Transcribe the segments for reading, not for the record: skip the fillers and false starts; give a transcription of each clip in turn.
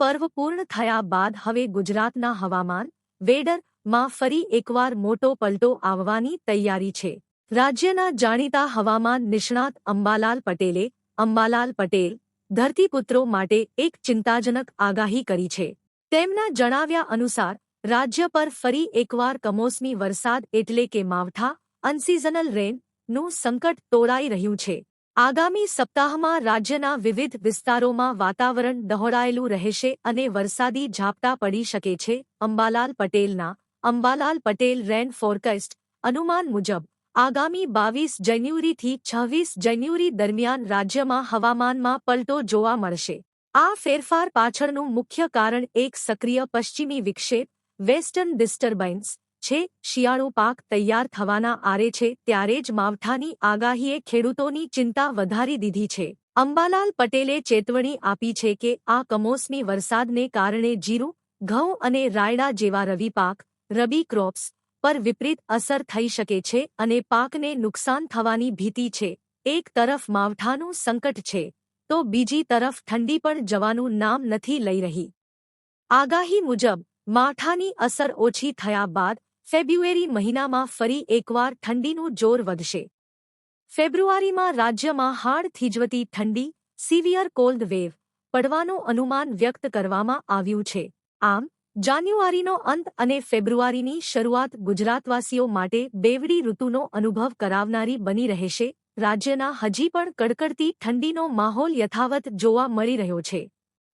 પર્વ પૂર્ણ થયા બાદ હવે ગુજરાતના હવામાન વેડરમાં ફરી એકવાર મોટો પલટો આવવાની તૈયારી છે। રાજ્યના જાણીતા હવામાન નિષ્ણાત અંબાલાલ પટેલ ધરતીપુત્રો માટે એક ચિંતાજનક આગાહી કરી છે। તેમના જણાવ્યા અનુસાર રાજ્ય પર ફરી એકવાર કમોસમી વરસાદ એટલે કે માવઠા અનસીઝનલ રેનનું સંકટ તોળાઈ રહ્યું છે। આગામી સપ્તાહમાં રાજ્યના વિવિધ વિસ્તારોમાં વાતાવરણ ડહોળાયેલું રહેશે અને વરસાદી ઝાપટા પડી શકે છે। અંબાલાલ પટેલ રેન ફોરકાસ્ટ અનુમાન મુજબ આગામી 22 જાન્યુઆરીથી 26 જાન્યુઆરી દરમિયાન રાજ્યમાં હવામાનમાં પલટો જોવા મળશે। આ ફેરફાર પાછળનું મુખ્ય કારણ એક સક્રિય પશ્ચિમી વિક્ષેપ વેસ્ટર્ન ડિસ્ટર્બન્સ છે। શિયાળુ પાક તૈયાર થવાના આરે છે ત્યારે જ માવઠાની આગાહીએ ખેડૂતોની ચિંતા વધારી દીધી છે। અંબાલાલ પટેલે ચેતવણી આપી છે કે આ કમોસમી વરસાદને કારણે જીરું ઘઉં અને રાયડા જેવા રબી ક્રોપ્સ પર વિપરીત અસર થઈ શકે છે અને પાકને નુકસાન થવાની ભીતિ છે। એક તરફ માવઠાનું સંકટ છે તો બીજી તરફ ઠંડી પણ જવાનું નામ નથી લઈ રહી। આગાહી મુજબ માવઠાની અસર ઓછી થયા બાદ ફેબ્રુઆરી મહિનામાં ફરી એકવાર ઠંડીનું જોર વધશે। ફેબ્રુઆરીમાં રાજ્યમાં હાડ થીજવતી ઠંડી સિવિયર કોલ્ડ વેવ પડવાનું અનુમાન વ્યક્ત કરવામાં આવ્યું છે। આમ જાન્યુઆરીનો અંત અને ફેબ્રુઆરીની શરૂઆત ગુજરાતવાસીઓ માટે બેવડી ઋતુનો અનુભવ કરાવનારી બની રહેશે। રાજ્યના હજી પણ કડકડતી ઠંડીનો માહોલ યથાવત જોવા મળી રહ્યો છે।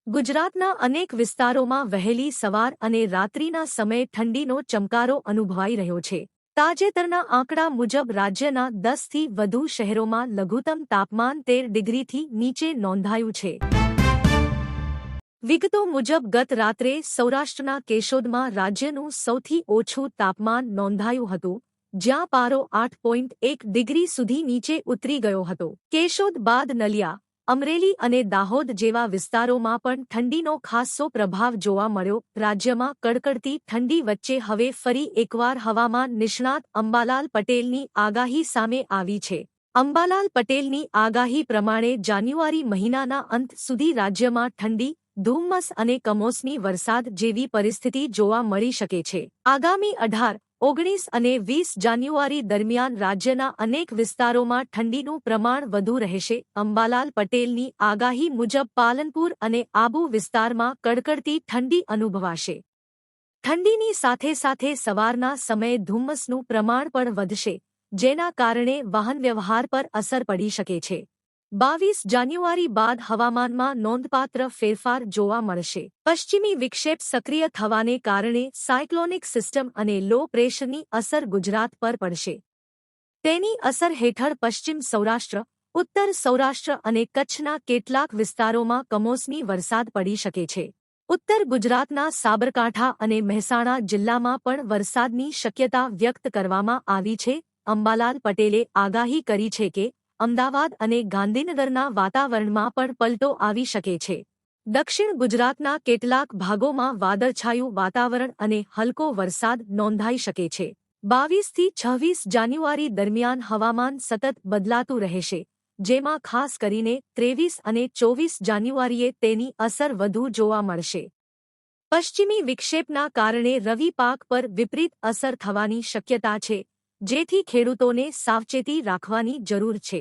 ગુજરાતના અનેક વિસ્તારોમાં વહેલી સવાર અને રાત્રિના સમયે ઠંડીનો ચમકારો અનુભવાઈ રહ્યો છે। તાજેતરના આંકડા મુજબ રાજ્યના 10થી વધુ શહેરોમાં લઘુત્તમ તાપમાન 13 ડિગ્રીથી નીચે નોંધાયું છે। વિગતો મુજબ ગત રાત્રે સૌરાષ્ટ્રના કેશોદમાં રાજ્યનું સૌથી ઓછું તાપમાન નોંધાયું હતું જ્યાં પારો 8.1 ડિગ્રી સુધી નીચે ઉતરી ગયો હતો। કેશોદ બાદ નલિયા અમરેલી અને દાહોદ જેવા વિસ્તારોમાં પણ ઠંડીનો ખાસ્સો પ્રભાવ જોવા મળ્યો। રાજ્યમાં કડકડતી ઠંડી વચ્ચે હવે ફરી એકવાર હવામાન નિષ્ણાત અંબાલાલ પટેલની આગાહી સામે આવી છે। અંબાલાલ પટેલની આગાહી પ્રમાણે જાન્યુઆરી મહિનાના અંત સુધી રાજ્યમાં ઠંડી ધુમ્મસ અને કમોસમી વરસાદ જેવી પરિસ્થિતિ જોવા મળી શકે છે। આગામી 18, 19 અને 20 જાન્યુઆરી દરમિયાન રાજ્યના અનેક વિસ્તારોમાં ઠંડીનું પ્રમાણ વધુ રહેશે। અંબાલાલ પટેલની આગાહી મુજબ પાલનપુર અને આબુ વિસ્તારમાં કડકડતી ઠંડી અનુભવાશે। ઠંડીની સાથે સાથે સવારના સમયે ધુમ્મસનું પ્રમાણ પણ વધશે જેના કારણે વાહનવ્યવહાર પર અસર પડી શકે છે। 22 જાન્યુઆરી બાદ હવામાનમાં નોંધપાત્ર ફેરફાર જોવા મળશે। પશ્ચિમી વિક્ષેપ સક્રિય થવાને કારણે સાયક્લોનિક સિસ્ટમ અને લો પ્રેશરની અસર ગુજરાત પર પડશે। તેની અસર હેઠળ પશ્ચિમ સૌરાષ્ટ્ર, ઉત્તર સૌરાષ્ટ્ર અને કચ્છના કેટલાક વિસ્તારોમાં કમોસમી વરસાદ પડી શકે છે। ઉત્તર ગુજરાતના સાબરકાંઠા અને મહેસાણા જિલ્લામાં પણ વરસાદની શક્યતા વ્યક્ત કરવામાં આવી છે। અંબાલાલ પટેલે આગાહી કરી છે કે અમદાવાદ અને ગાંધીનગરના વાતાવરણમાં પણ પલટો આવી શકે છે। દક્ષિણ ગુજરાતના કેટલાક ભાગોમાં વાદળછાયું વાતાવરણ અને હલકો વરસાદ નોંધાઈ શકે છે। 22થી 26 જાન્યુઆરી દરમિયાન હવામાન સતત બદલાતું રહેશે જેમાં ખાસ કરીને 23 અને 24 જાન્યુઆરીએ તેની અસર વધુ જોવા મળશે। પશ્ચિમી વિક્ષેપના કારણે રવિ પાક પર વિપરીત અસર થવાની શક્યતા છે જેથી ખેડૂતોને સાવચેતી રાખવાની જરૂર છે।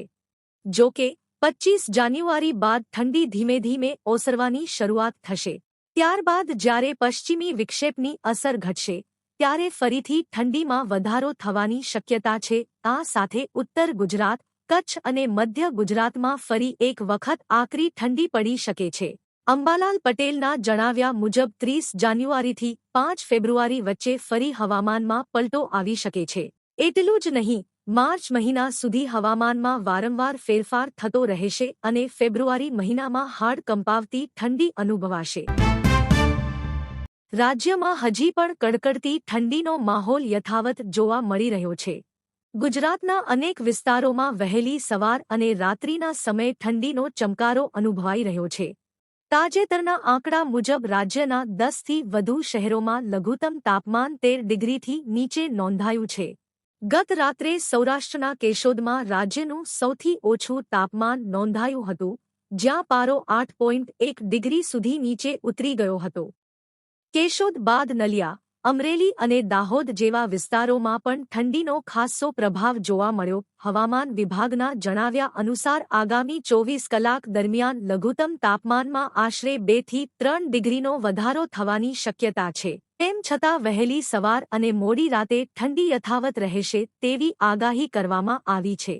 જો કે 25 જાન્યુઆરી બાદ ઠંડી ધીમે ધીમે ઓસરવાની શરૂઆત થશે। ત્યારબાદ જ્યારે પશ્ચિમી વિક્ષેપની અસર ઘટશે ત્યારે ફરીથી ઠંડીમાં વધારો થવાની શક્યતા છે। આ સાથે ઉત્તર ગુજરાત, કચ્છ અને મધ્ય ગુજરાતમાં ફરી એક વખત આકરી ઠંડી પડી શકે છે। અંબાલાલ પટેલના જણાવ્યા મુજબ 30 જાન્યુઆરીથી 5 ફેબ્રુઆરી વચ્ચે ફરી હવામાનમાં પલટો આવી શકે છે। એટલું જ નહીં, માર્ચ મહિના સુધી હવામાનમાં વારંવાર ફેરફાર થતો રહેશે અને ફેબ્રુઆરી મહિનામાં હાડ કંપાવતી ઠંડી અનુભવાશે। રાજ્યમાં હજી પણ કડકડતી ઠંડીનો માહોલ યથાવત જોવા મળી રહ્યો છે। ગુજરાતના અનેક વિસ્તારોમાં વહેલી સવાર અને રાત્રિના સમયે ઠંડીનો ચમકારો અનુભવાઈ રહ્યો છે। તાજેતરના આંકડા મુજબ રાજ્યના 10થી વધુ શહેરોમાં લઘુત્તમ તાપમાન 13 ડિગ્રીથી નીચે નોંધાયું છે। ગત રાત્રે સૌરાષ્ટ્રના કેશોદમાં રાજ્યનું સૌથી ઓછું તાપમાન નોંધાયું હતું જ્યાં પારો 8.1 ડિગ્રી સુધી નીચે ઉતરી ગયો હતો. કેશોદ બાદ નલિયા, અમરેલી અને દાહોદ જેવા વિસ્તારોમાં પણ ઠંડીનો ખાસ્સો પ્રભાવ જોવા મળ્યો. હવામાન વિભાગના જણાવ્યા અનુસાર આગામી 24 કલાક દરમિયાન લઘુત્તમ તાપમાનમાં આશરે 2 થી 3 ડિગ્રીનો વધારો થવાની શક્યતા છે. તેમ છતાં વહેલી સવાર અને મોડી રાતે ઠંડી યથાવત રહેશે તેવી આગાહી કરવામાં આવી છે.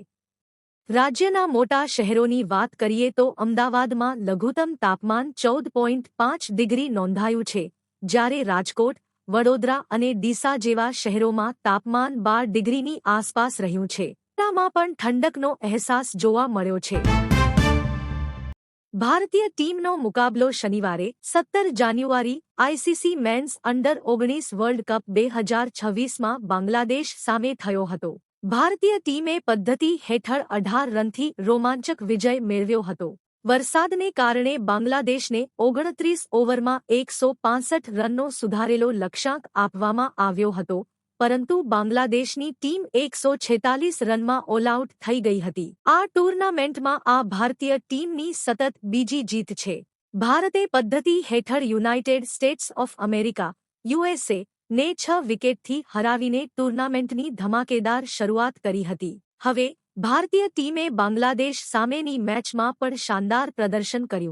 રાજ્યના મોટા શહેરોની વાત કરીએ તો અમદાવાદમાં લઘુત્તમ તાપમાન 14.5 ડિગ્રી નોંધાયું છે, જ્યારે રાજકોટ, વડોદરા અને ડીસા જેવા શહેરોમાં તાપમાન 12 ડિગ્રીની આસપાસ રહ્યું છે. તેમાં પણ ઠંડકનો અહેસાસ જોવા મળ્યો છે. ભારતીય ટીમનો મુકાબલો શનિવારે 17 જાન્યુઆરી ICC men's under nineteen world cup 2026માં બાંગ્લાદેશ સામે થયો હતો. ભારતીય ટીમે પદ્ધતિ હેઠળ 18 રનથી રોમાંચક વિજય મેળવ્યો હતો. વરસાદને કારણે બાંગ્લાદેશને 29 ઓવરમાં 165 રનનો સુધારેલો લક્ષ્યાંક આપવામાં આવ્યો હતો, પરંતુ બાંગ્લાદેશની ટીમ 146 રનમાં ઓલઆઉટ થઈ ગઈ હતી. આ ટૂર્નામેન્ટમાં આ ભારતીય ટીમની સતત બીજી જીત છે. ભારતે પદ્ધતિ હેઠળ United states of America USA ને 6 વિકેટથી હરાવીને ટૂર્નામેન્ટની ધમાકેદાર શરૂઆત કરી હતી. હવે ભારતીય ટીમે બાંગ્લાદેશ સામેની મેચમાં પણ શાનદાર પ્રદર્શન કર્યું.